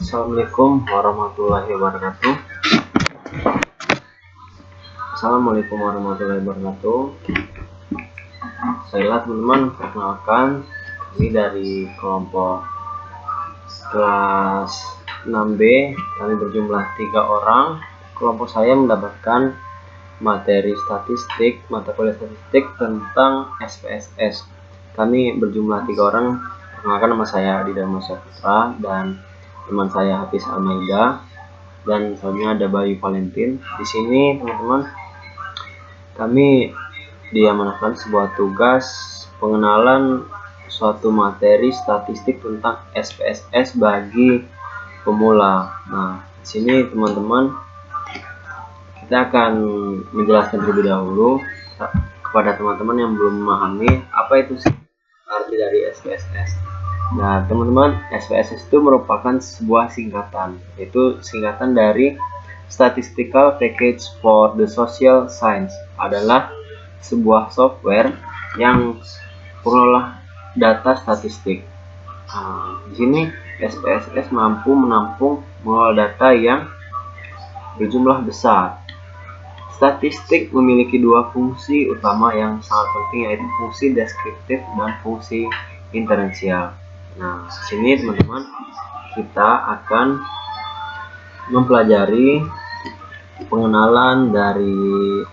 Assalamualaikum warahmatullahi wabarakatuh. Assalamualaikum warahmatullahi wabarakatuh. Saya teman-teman, perkenalkan kami dari kelompok kelas 6B. Kami berjumlah 3 orang. Kelompok saya mendapatkan materi statistik, mata kuliah statistik tentang SPSS. Kami berjumlah 3 orang. Perkenalkan, nama saya Adi Dharma Saputra dan teman saya Hafiz Almaida, dan selanjutnya ada Bayu Valentin. Di sini teman-teman, kami diamanahkan sebuah tugas pengenalan suatu materi statistik tentang SPSS bagi pemula. Nah, di sini teman-teman, kita akan menjelaskan terlebih dahulu kepada teman-teman yang belum memahami apa itu sih arti dari SPSS. Nah, teman-teman, SPSS itu merupakan sebuah singkatan, yaitu singkatan dari Statistical Package for the Social Science. Adalah sebuah software yang mengolah data statistik. Di sini SPSS mampu menampung mengolah data yang berjumlah besar. Statistik memiliki 2 fungsi utama yang sangat penting, yaitu fungsi deskriptif dan fungsi inferensial. Nah, di sini teman-teman, kita akan mempelajari pengenalan dari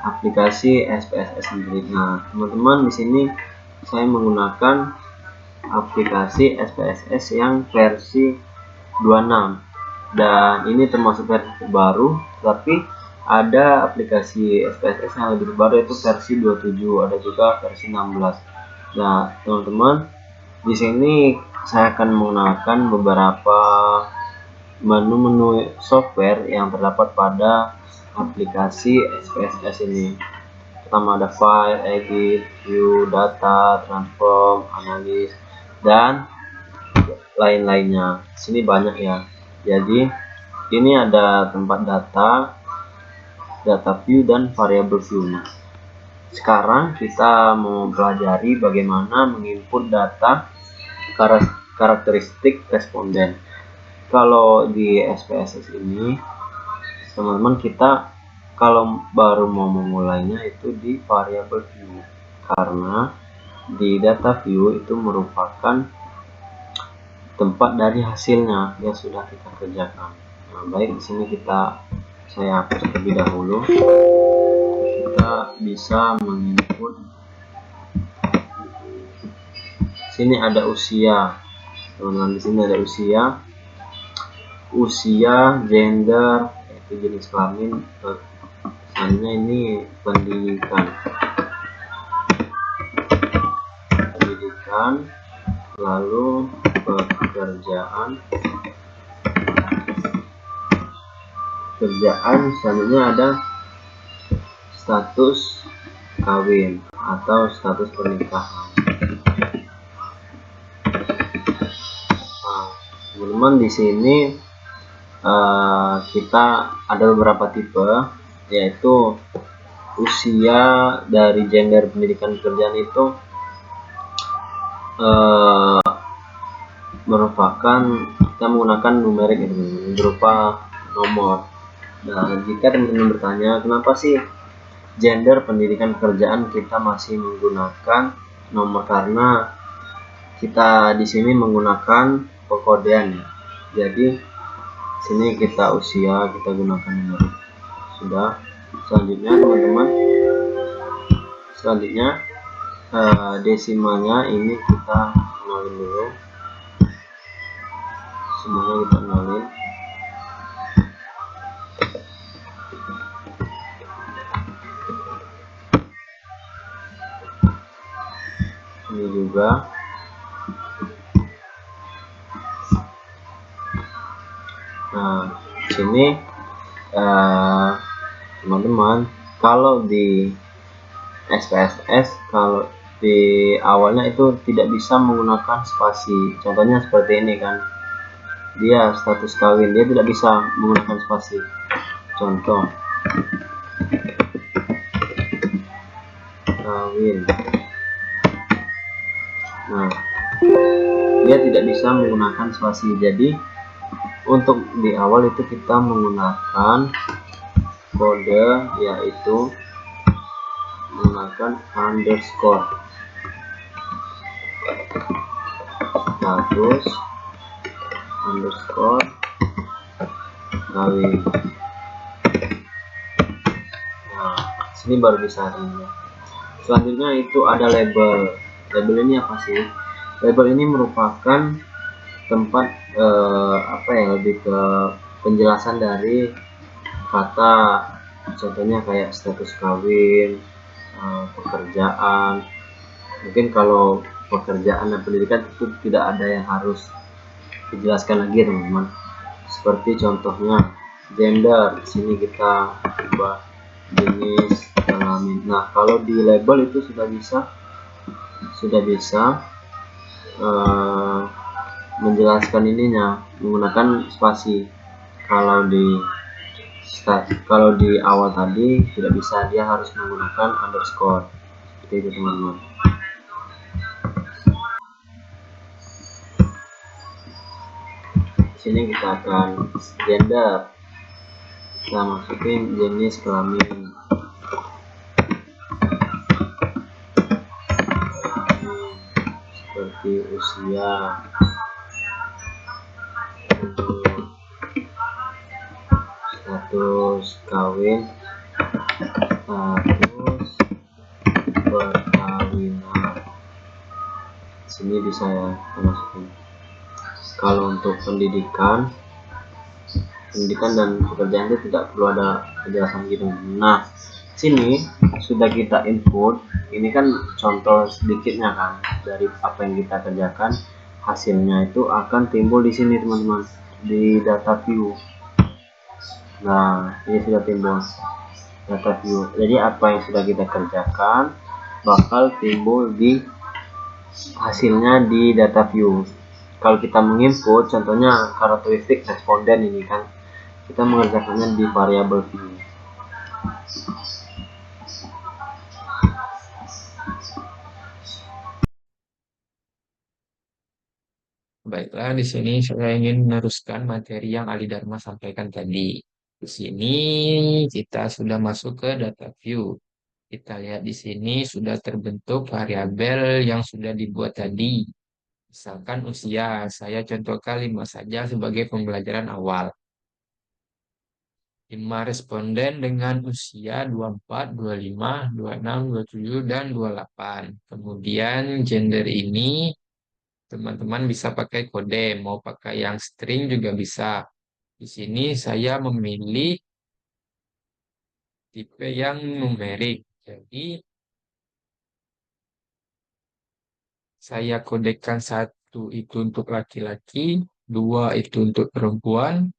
aplikasi SPSS sendiri. Nah, teman-teman, di sini saya menggunakan aplikasi SPSS yang versi 26, dan ini termasuk versi terbaru, tapi ada aplikasi SPSS yang lebih baru, yaitu versi 27, ada juga versi 16. Nah, teman-teman, di sini saya akan menggunakan beberapa menu-menu software yang terdapat pada aplikasi SPSS ini. Pertama ada file, edit, view, data, transform, analis, dan lain-lainnya. Di sini banyak ya. Jadi ini ada tempat data view, dan variable view. Sekarang kita mau pelajari bagaimana menginput data karakteristik responden. Kalau di SPSS ini, teman-teman, kita kalau baru mau memulainya itu di variable view, karena di data view itu merupakan tempat dari hasilnya yang sudah kita kerjakan. Nah, baik, di sini saya hapus terlebih dahulu. Kita bisa menginput. Sini ada usia, teman-teman. Di sini ada usia, gender, yaitu jenis kelamin. Misalnya ini pendidikan, lalu pekerjaan. Selanjutnya ada status kawin atau status pernikahan. Teman-teman, di sini kita ada beberapa tipe, yaitu usia dari gender, pendidikan, pekerjaan itu merupakan kita menggunakan numerik berupa nomor. Nah, jika teman-teman bertanya kenapa sih gender, pendidikan, pekerjaan kita masih menggunakan nomor, karena kita di sini menggunakan pekodean ya. Jadi sini kita usia, kita gunakan nomor. Sudah. Selanjutnya teman-teman, desimalnya ini kita kenalin dulu. Semuanya kita kenalin. Ini juga. Nah, sini teman-teman, kalau di SPSS, kalau di awalnya itu tidak bisa menggunakan spasi. Contohnya seperti ini kan, dia status kawin, dia tidak bisa menggunakan spasi. Contoh kawin. Nah, dia tidak bisa menggunakan spasi. Jadi untuk di awal itu kita menggunakan kode, yaitu menggunakan underscore status underscore kawin. Nah, sini baru bisa ya. Selanjutnya itu ada label. Label ini apa sih? Label ini merupakan tempat apa ya, lebih ke penjelasan dari kata. Contohnya kayak status kawin, pekerjaan. Mungkin kalau pekerjaan dan pendidikan itu tidak ada yang harus dijelaskan lagi teman-teman. Seperti contohnya gender, di sini kita ubah jenis kelamin. Nah, kalau di label itu sudah bisa menjelaskan ininya menggunakan spasi. Kalau di awal tadi tidak bisa, dia harus menggunakan underscore. Seperti itu teman-teman. Di sini kita akan gender, kita masukin jenis kelamin seperti usia, status kawin, status perkawinan. Di sini bisa ya kita masukin. Kalau untuk pendidikan dan pekerjaan itu tidak perlu ada penjelasan gitu. Nah, sini sudah kita input. Ini kan contoh sedikitnya kan dari apa yang kita kerjakan. Hasilnya itu akan timbul di sini teman-teman, di data view. Nah, ini sudah timbul data view. Jadi apa yang sudah kita kerjakan bakal timbul di hasilnya di data view. Kalau kita menginput, contohnya karakteristik responden ini kan, kita mengerjakannya di variabel view. Baiklah, di sini saya ingin meneruskan materi yang Ali Dharma sampaikan tadi. Di sini kita sudah masuk ke data view. Kita lihat di sini sudah terbentuk variabel yang sudah dibuat tadi. Misalkan usia, saya contohkan 5 saja sebagai pembelajaran awal. 5 responden dengan usia 24, 25, 26, 27, dan 28. Kemudian gender ini teman-teman bisa pakai kode, mau pakai yang string juga bisa. Di sini saya memilih tipe yang numerik. Jadi saya kodekan satu itu untuk laki-laki, dua itu untuk perempuan.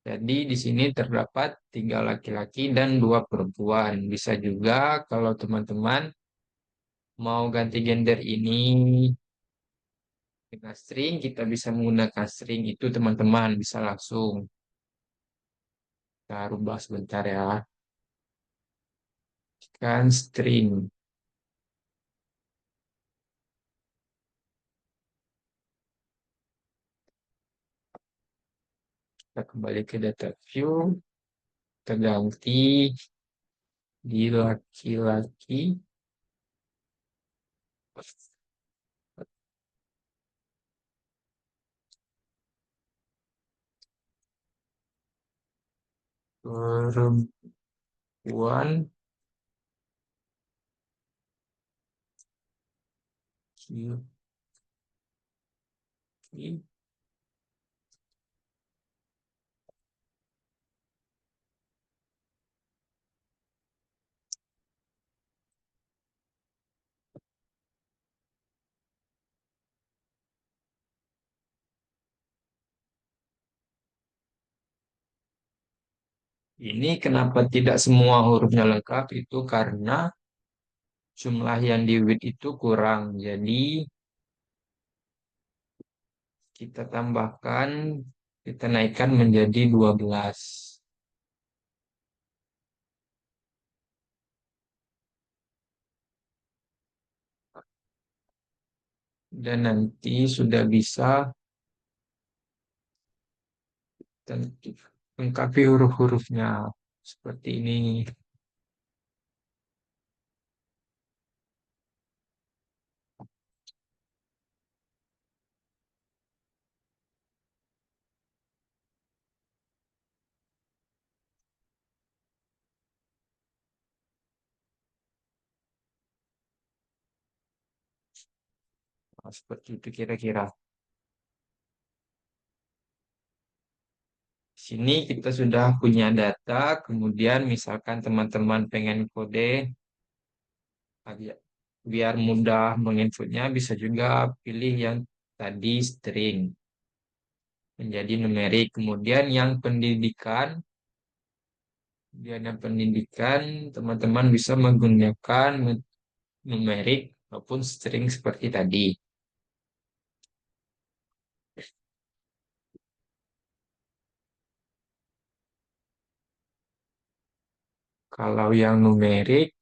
Jadi di sini terdapat 3 laki-laki dan 2 perempuan. Bisa juga kalau teman-teman mau ganti gender ini dengan string, kita bisa menggunakan string itu teman-teman. Bisa langsung. Kita rubah sebentar ya. Kan string. Kita kembali ke data view. Kita ganti di laki-laki. Perempuan. Laki. Ini kenapa tidak semua hurufnya lengkap itu karena jumlah yang di with itu kurang. Jadi kita tambahkan, kita naikkan menjadi 12. dan nanti sudah bisa tentu lengkapi huruf-hurufnya seperti ini. Nah, seperti itu kira-kira. Sini kita sudah punya data, kemudian misalkan teman-teman pengen kode, biar biar mudah menginputnya, bisa juga pilih yang tadi string menjadi numerik. Kemudian yang pendidikan, teman-teman bisa menggunakan numerik maupun string seperti tadi. Kalau yang numerik,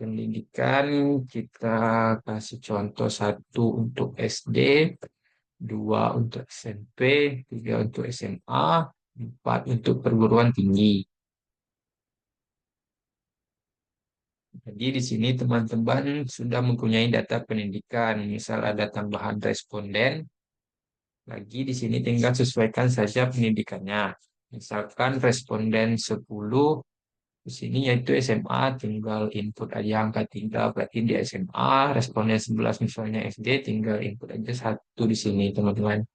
pendidikan kita kasih contoh satu untuk SD, dua untuk SMP, tiga untuk SMA, empat untuk perguruan tinggi. Jadi di sini teman-teman sudah mempunyai data pendidikan. Misal ada tambahan responden, lagi di sini tinggal sesuaikan saja pendidikannya. Misalkan responden 10, di sini yaitu SMA, tinggal input aja angka 3, berarti di SMA. Responden 11 misalnya SD, tinggal input aja satu di sini teman-teman.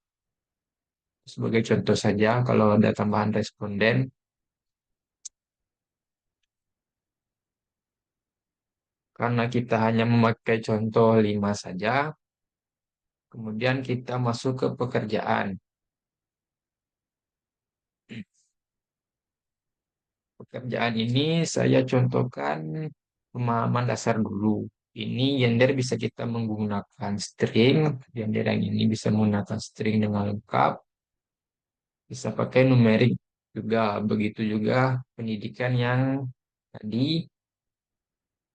Sebagai contoh saja, kalau ada tambahan responden, karena kita hanya memakai contoh 5 saja, kemudian kita masuk ke pekerjaan. Pekerjaan ini saya contohkan pemahaman dasar dulu. Ini gender bisa kita menggunakan string, gender yang ini bisa menggunakan string dengan lengkap, bisa pakai numerik juga. Begitu juga pendidikan yang tadi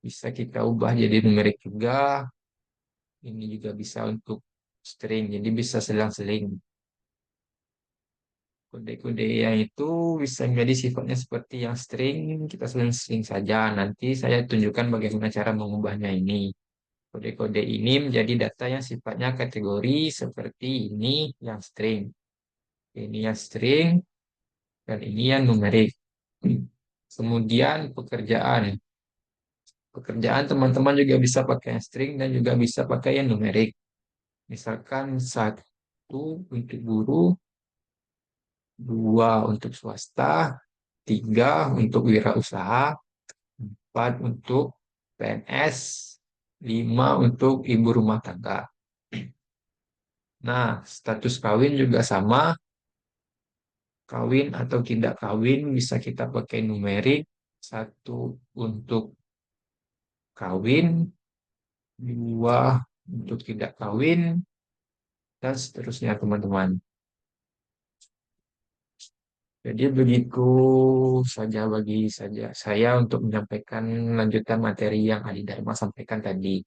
bisa kita ubah jadi numerik juga. Ini juga bisa untuk string, jadi bisa selang-seling. Kode-kode yang itu bisa menjadi sifatnya seperti yang string, kita seling-seling saja. Nanti saya tunjukkan bagaimana cara mengubahnya ini. Kode-kode ini menjadi data yang sifatnya kategori seperti ini yang string. Ini yang string, dan ini yang numerik. Kemudian pekerjaan. Pekerjaan teman-teman juga bisa pakai yang string dan juga bisa pakai yang numerik. Misalkan satu untuk guru, dua untuk swasta, tiga untuk wirausaha, empat untuk PNS, lima untuk ibu rumah tangga. Nah, status kawin juga sama. Kawin atau tidak kawin bisa kita pakai numerik. Satu untuk kawin, dua untuk tidak kawin, dan seterusnya teman-teman. Jadi begitu saja bagi saja saya untuk menyampaikan lanjutan materi yang Adi Dharma sampaikan tadi.